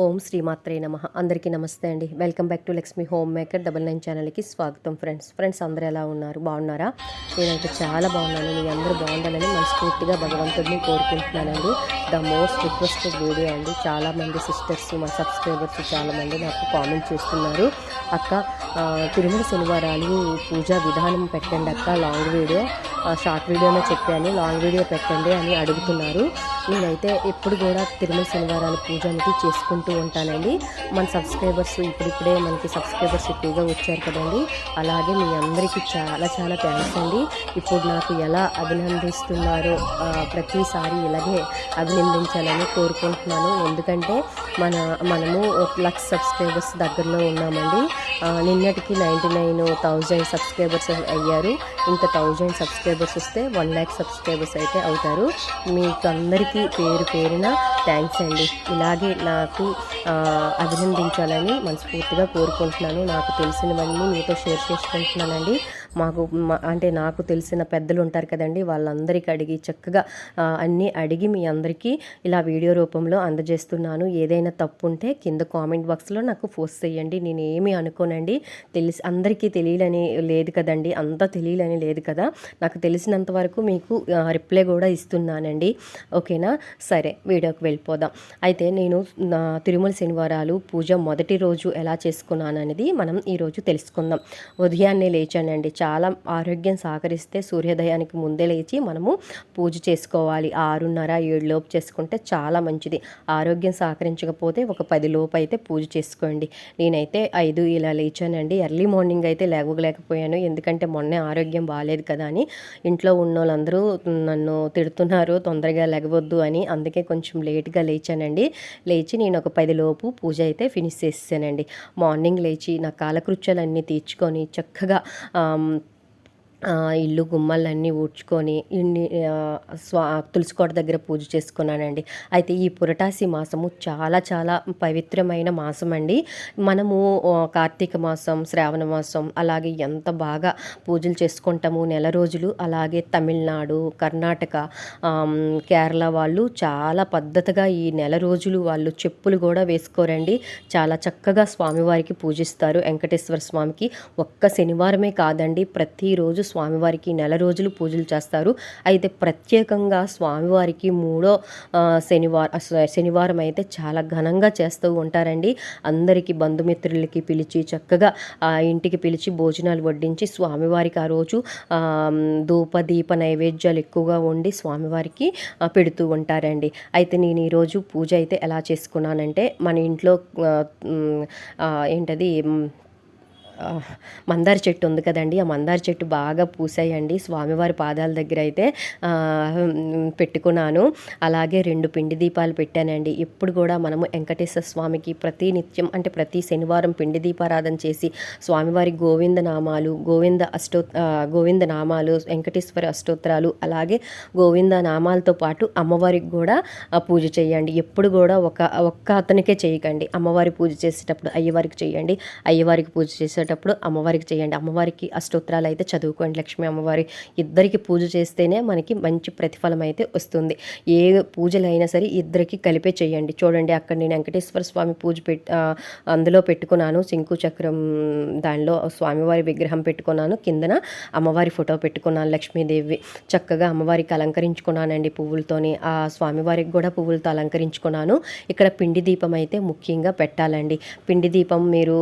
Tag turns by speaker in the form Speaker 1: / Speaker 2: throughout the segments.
Speaker 1: ఓం శ్రీమాత్రే నమః. అందరికీ నమస్తే అండి. Welcome back to Lakshmi home maker 99 ఛానల్కి స్వాగతం. ఫ్రెండ్స్ అందరూ ఎలా ఉన్నారు? బాగున్నారా? నేనైతే చాలా బాగున్నాను. మీ అందరూ బాగుండాలని మనస్ఫూర్తిగా భగవంతుడిని కోరుకుంటున్నానండి. ద మోస్ట్ రిక్వెస్టెడ్ వీడియో అండి. చాలామంది సిస్టర్స్, మా సబ్స్క్రైబర్స్ చాలామంది నాకు కామెంట్ చేస్తున్నారు, అక్క తిరుమల శనివారాలు పూజా విధానం పెట్టండి అక్క, లాంగ్ వీడియో, షార్ట్ వీడియోలో చెప్పాను, లాంగ్ వీడియో పెట్టండి అని అడుగుతున్నారు. నేనైతే ఎప్పుడు కూడా తిరుమల శనివారాల పూజ అనేది చేసుకుంటూ ఉంటానండి. మన సబ్స్క్రైబర్స్ ఇప్పుడిప్పుడే మనకి సబ్స్క్రైబర్స్ ఎక్కువగా వచ్చారు కదండి, అలాగే మీ అందరికీ చాలా చాలా థ్యాంక్స్ అండి. ఇప్పుడు నాకు ఎలా అభినందిస్తున్నారో ప్రతిసారి ఇలాగే అభినందించాలని కోరుకుంటున్నాను. ఎందుకంటే మనము 1,00,000 సబ్స్క్రైబర్స్ దగ్గరలో ఉన్నామండి. నిన్నటికి 99,000 సబ్స్క్రైబర్స్ అయ్యారు. ఇంకా 1000 సబ్స్క్రైబర్స్ వస్తే 1,00,000 సబ్స్క్రైబర్స్ అయితే అవుతారు. మీకు అందరికీ పేరు పేరున థ్యాంక్స్ అండి. ఇలాగే నాకు అభినందించాలని మనస్ఫూర్తిగా కోరుకుంటున్నాను. నాకు తెలిసినవన్నీ మీతో షేర్ చేసుకుంటున్నానండి. అంటే నాకు తెలిసిన పెద్దలు ఉంటారు కదండి, వాళ్ళందరికీ అడిగి చక్కగా అన్నీ అడిగి మీ అందరికీ ఇలా వీడియో రూపంలో అందజేస్తున్నాను. ఏదైనా తప్పు ఉంటే కింద కామెంట్ బాక్స్లో నాకు పోస్ట్ చేయండి. నేను ఏమీ అనుకోనండి. అందరికీ తెలియాలని లేదు కదండి, అంతా తెలియాలని లేదు కదా. నాకు తెలిసినంత వరకు మీకు రిప్లై కూడా ఇస్తున్నానండి. ఓకేనా? సరే, వీడియోకి వెళ్ళిపోదాం. అయితే నేను తిరుమల శనివారాలు పూజ మొదటి రోజు ఎలా చేసుకున్నాను అనేది మనం ఈరోజు తెలుసుకుందాం. ఉదయాన్నే లేచానండి. చాలా ఆరోగ్యం సహకరిస్తే సూర్యోదయానికి ముందే లేచి మనము పూజ చేసుకోవాలి. 6:30, 7 లోపు చేసుకుంటే చాలా మంచిది. ఆరోగ్యం సహకరించకపోతే ఒక 10 లోపు అయితే పూజ చేసుకోండి. నేనైతే 5 ఇలా లేచానండి. ఎర్లీ మార్నింగ్ అయితే లేకపోయాను, ఎందుకంటే మొన్నే ఆరోగ్యం బాగాలేదు కదా అని. ఇంట్లో ఉన్న వాళ్ళందరూ నన్ను తిడుతున్నారు తొందరగా లెగవద్దు అని, అందుకే కొంచెం లేట్గా లేచానండి. లేచి నేను ఒక 10 లోపు పూజ అయితే ఫినిష్ చేసేసానండి. మార్నింగ్ లేచి నా కాలకృత్యాలన్నీ తీర్చుకొని చక్కగా ఇల్లు గుమ్మలన్నీ ఊడ్చుకొని తులసికోట దగ్గర పూజ చేసుకున్నానండి. అయితే ఈ పురటాసి మాసము చాలా చాలా పవిత్రమైన మాసం అండి. మనము కార్తీక మాసం, శ్రావణ మాసం అలాగే ఎంత బాగా పూజలు చేసుకుంటాము నెల రోజులు. అలాగే తమిళనాడు, కర్ణాటక, కేరళ వాళ్ళు చాలా పద్ధతిగా ఈ నెల రోజులు వాళ్ళు చెప్పులు కూడా వేసుకోరండి. చాలా చక్కగా స్వామివారికి పూజిస్తారు. వెంకటేశ్వర స్వామికి ఒక్క శనివారమే కాదండి, ప్రతిరోజు స్వామివారికి నెల రోజులు పూజలు చేస్తారు. అయితే ప్రత్యేకంగా స్వామివారికి 3వ శనివారం అయితే చాలా ఘనంగా చేస్తూ ఉంటారండి. అందరికీ బంధుమిత్రులకి పిలిచి చక్కగా ఇంటికి పిలిచి భోజనాలు వడ్డించి స్వామివారికి ఆ రోజు ధూప దీప నైవేద్యాలు ఎక్కువగా వండి స్వామివారికి పెడుతూ ఉంటారండి. అయితే నేను ఈరోజు పూజ అయితే ఎలా చేసుకున్నానంటే, మన ఇంట్లో ఏంటది మందార చెట్టు ఉంది కదండి, ఆ మందార చెట్టు బాగా పూసాయండి. స్వామివారి పాదాల దగ్గర అయితే పెట్టుకున్నాను. అలాగే 2 పిండి దీపాలు పెట్టానండి. ఎప్పుడు కూడా మనము వెంకటేశ్వర స్వామికి ప్రతి నిత్యం అంటే ప్రతి శనివారం పిండి దీపారాధన చేసి స్వామివారి గోవింద నామాలు, వెంకటేశ్వర అష్టోత్తరాలు, అలాగే గోవింద నామాలతో పాటు అమ్మవారికి కూడా పూజ చేయండి. ఎప్పుడు కూడా ఒక్క అతనికే చేయకండి. అమ్మవారి పూజ చేసేటప్పుడు అయ్యవారికి చేయండి, అయ్యవారికి పూజ చేసేటప్పుడు అమ్మవారికి చేయండి. అమ్మవారికి అష్టోత్తరాలు అయితే చదువుకోండి. లక్ష్మీ అమ్మవారి ఇద్దరికి పూజ చేస్తేనే మనకి మంచి ప్రతిఫలం అయితే వస్తుంది. ఏ పూజలైనా సరే ఇద్దరికి కలిపే చేయండి. చూడండి, అక్కడ నేను వెంకటేశ్వర స్వామి పూజ అందులో పెట్టుకున్నాను. శంకు చక్రం దానిలో స్వామివారి విగ్రహం పెట్టుకున్నాను, కిందన అమ్మవారి ఫోటో పెట్టుకున్నాను, లక్ష్మీదేవి. చక్కగా అమ్మవారికి అలంకరించుకున్నానండి పువ్వులతోని. ఆ స్వామివారికి కూడా పువ్వులతో అలంకరించుకున్నాను. ఇక్కడ పిండి దీపం అయితే ముఖ్యంగా పెట్టాలండి. పిండి దీపం మీరు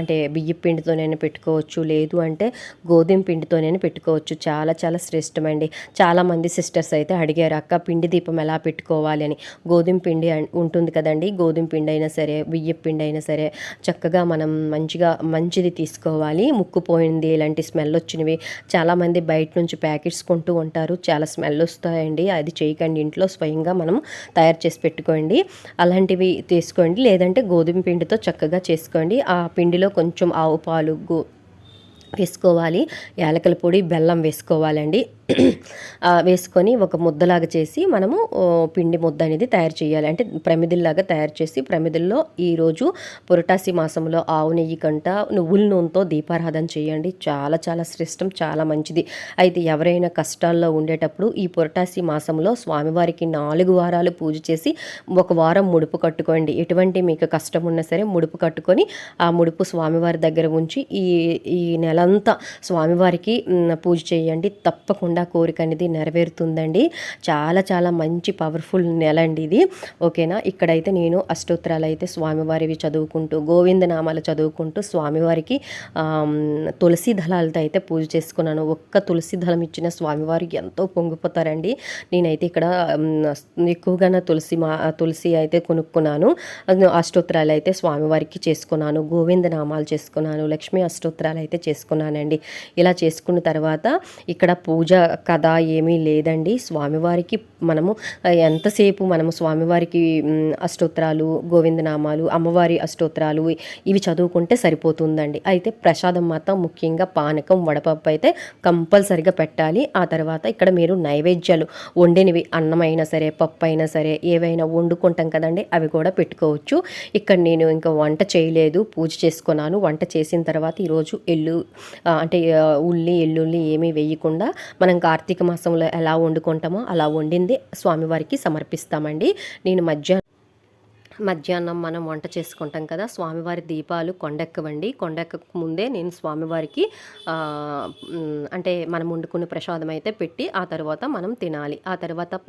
Speaker 1: అంటే బియ్య పిండితోనైనా పెట్టుకోవచ్చు, లేదు అంటే గోధుమ పిండితోనైనా పెట్టుకోవచ్చు. చాలా చాలా శ్రేష్టమండి. చాలామంది సిస్టర్స్ అయితే అడిగారు, అక్క పిండి దీపం ఎలా పెట్టుకోవాలి అని. గోధుమ పిండి ఉంటుంది కదండి, గోధుమ పిండి అయినా సరే బియ్య పిండి అయినా సరే చక్కగా మనం మంచిది తీసుకోవాలి. ముక్కుపోయింది, ఇలాంటి స్మెల్ వచ్చినవి చాలామంది బయట నుంచి ప్యాకెట్స్ కొంటూ ఉంటారు, చాలా స్మెల్ వస్తాయండి. అది చేయకండి, ఇంట్లో స్వయంగా మనం తయారు చేసి పెట్టుకోండి. అలాంటివి తీసుకోండి, లేదంటే గోధుమ పిండితో చక్కగా చేసుకోండి. ఆ పిండిలో కొంచెం ఆవు పాలు, వేసుకోవాలి. యాలకుల పొడి, బెల్లం వేసుకోవాలండి. వేసుకొని ఒక ముద్దలాగా చేసి మనము పిండి ముద్ద అనేది తయారు చేయాలి. అంటే ప్రమిదిల్లాగా తయారు చేసి ప్రమిదిల్లో ఈరోజు పురటాసి మాసంలో ఆవు నెయ్యి కంట నువ్వుల నూనెతో దీపారాధన చేయండి. చాలా చాలా శ్రేష్టం, చాలా మంచిది. అయితే ఎవరైనా కష్టాల్లో ఉండేటప్పుడు ఈ పురటాసి మాసంలో స్వామివారికి 4 వారాలు పూజ చేసి ఒక వారం ముడుపు కట్టుకోండి. ఎటువంటి మీకు కష్టం ఉన్నా సరే ముడుపు కట్టుకొని ఆ ముడుపు స్వామివారి దగ్గర ఉంచి ఈ నెలంతా స్వామివారికి పూజ చేయండి. తప్పకుండా కోరిక అనేది నెరవేరుతుందండి. చాలా చాలా మంచి పవర్ఫుల్ నెల అండి ఇది. ఓకేనా. ఇక్కడైతే నేను అష్టోత్తరాలు అయితే స్వామివారివి చదువుకుంటూ గోవిందనామాలు చదువుకుంటూ స్వామివారికి తులసి దళాలతో అయితే పూజ చేసుకున్నాను. ఒక్క తులసి దళం ఇచ్చిన స్వామివారికి ఎంతో పొంగిపోతారండి. నేనైతే ఇక్కడ ఎక్కువగా తులసి అయితే కొనుక్కున్నాను. అష్టోత్తరాలు అయితే స్వామివారికి చేసుకున్నాను. గోవిందనామాలు చేసుకున్నాను. లక్ష్మీ అష్టోత్తరాలు అయితే చేసుకున్నానండి. ఇలా చేసుకున్న తర్వాత ఇక్కడ పూజ కథ ఏమీ లేదండి. స్వామివారికి మనము ఎంతసేపు మనము స్వామివారికి అష్టోత్తరాలు, గోవిందనామాలు, అమ్మవారి అష్టోత్తరాలు ఇవి చదువుకుంటే సరిపోతుందండి. అయితే ప్రసాదం మాత్రం ముఖ్యంగా పానకం, వడపప్పు అయితే కంపల్సరిగా పెట్టాలి. ఆ తర్వాత ఇక్కడ మీరు నైవేద్యాలు వండినవి అన్నమైనా సరే, పప్పు అయినా సరే, ఏవైనా వండుకుంటాం కదండి, అవి కూడా పెట్టుకోవచ్చు. ఇక్కడ నేను ఇంకా వంట చేయలేదు, పూజ చేసుకున్నాను. వంట చేసిన తర్వాత ఈరోజు అంటే ఉల్లి, ఎల్లుల్లి ఏమీ వేయకుండా మనం కార్తీక మాసంలో ఎలా వండుకుంటామో అలా వండింది స్వామివారికి సమర్పిస్తామండి. నేను మధ్యాహ్నం మనం వంట చేసుకుంటాం కదా, స్వామివారి దీపాలు కొండెక్కవండి. కొండెక్కక ముందే నేను స్వామివారికి అంటే మనం వండుకున్న ప్రసాదం అయితే పెట్టి ఆ తర్వాత మనం తినాలి. ఆ తర్వాత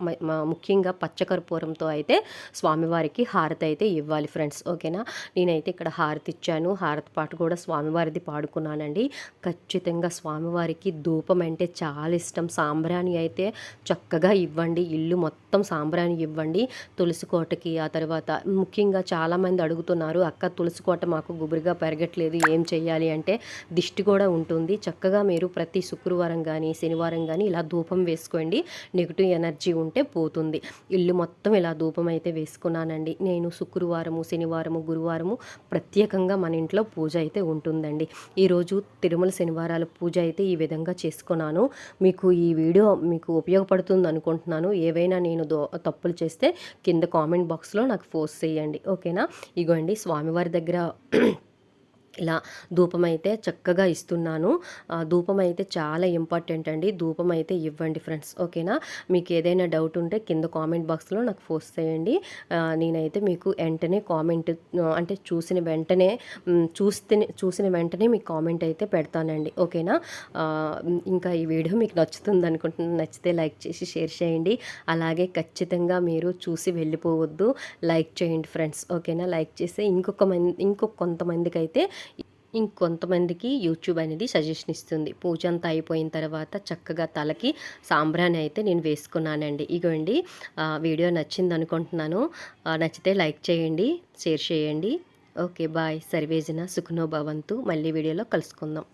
Speaker 1: ముఖ్యంగా పచ్చకర్పూరంతో అయితే స్వామివారికి హారతి అయితే ఇవ్వాలి ఫ్రెండ్స్. ఓకేనా. నేనైతే ఇక్కడ హారతి ఇచ్చాను. హారతి పాట కూడా స్వామివారిది పాడుకున్నానండి. ఖచ్చితంగా స్వామివారికి ధూపం అంటే చాలా ఇష్టం. సాంబ్రాణి అయితే చక్కగా ఇవ్వండి. ఇల్లు మొత్తం సాంబ్రాణి ఇవ్వండి. తులసి కోటకి. ఆ తర్వాత ముఖ్యంగా చాలామంది అడుగుతున్నారు, అక్క తులసి కోట మాకు గుబురుగా పెరగట్లేదు, ఏం చెయ్యాలి అంటే, దిష్టి కూడా ఉంటుంది. చక్కగా మీరు ప్రతి శుక్రవారం కానీ శనివారం కానీ ఇలా ధూపం వేసుకోండి. నెగిటివ్ ఎనర్జీ ఉంటే పోతుంది. ఇల్లు మొత్తం ఇలా ధూపం అయితే వేసుకున్నానండి. నేను శుక్రవారము, శనివారము, గురువారము ప్రత్యేకంగా మన ఇంట్లో పూజ అయితే ఉంటుందండి. ఈరోజు తిరుమల శనివారాల పూజ అయితే ఈ విధంగా చేసుకున్నాను. మీకు ఈ వీడియో మీకు ఉపయోగపడుతుంది అనుకుంటున్నాను. ఏవైనా నేను తప్పులు చేస్తే కింద కామెంట్ బాక్స్లో నాకు పోస్ట్ చేయండి. ఓకేనా. ఇగోండి స్వామివారి దగ్గర ఇలా ధూపం అయితే చక్కగా ఇస్తున్నాను. ధూపం అయితే చాలా ఇంపార్టెంట్ అండి. ధూపం అయితే ఇవ్వండి ఫ్రెండ్స్. ఓకేనా. మీకు ఏదైనా డౌట్ ఉంటే కింద కామెంట్ బాక్స్లో నాకు పోస్ట్ చేయండి. నేనైతే మీకు వెంటనే కామెంట్ అంటే చూసిన వెంటనే మీకు కామెంట్ అయితే పెడతానండి. ఓకేనా. ఇంకా ఈ వీడియో మీకు నచ్చుతుంది అనుకుంటున్నాను. నచ్చితే లైక్ చేసి షేర్ చేయండి. అలాగే ఖచ్చితంగా మీరు చూసి వెళ్ళిపోవద్దు, లైక్ చేయండి ఫ్రెండ్స్. ఓకేనా. లైక్ చేస్తే ఇంకొంతమందికి యూట్యూబ్ అనేది సజెషన్ ఇస్తుంది. పూజ అంతా అయిపోయిన తర్వాత చక్కగా తలకి సాంబ్రాణి అయితే నేను వేసుకున్నానండి. ఇగోండి వీడియో నచ్చింది అనుకుంటున్నాను. నచ్చితే లైక్ చేయండి, షేర్ చేయండి. Okay bye. సర్వేజన సుఖనో భవంతు. మళ్ళీ వీడియోలో కలుసుకుందాం.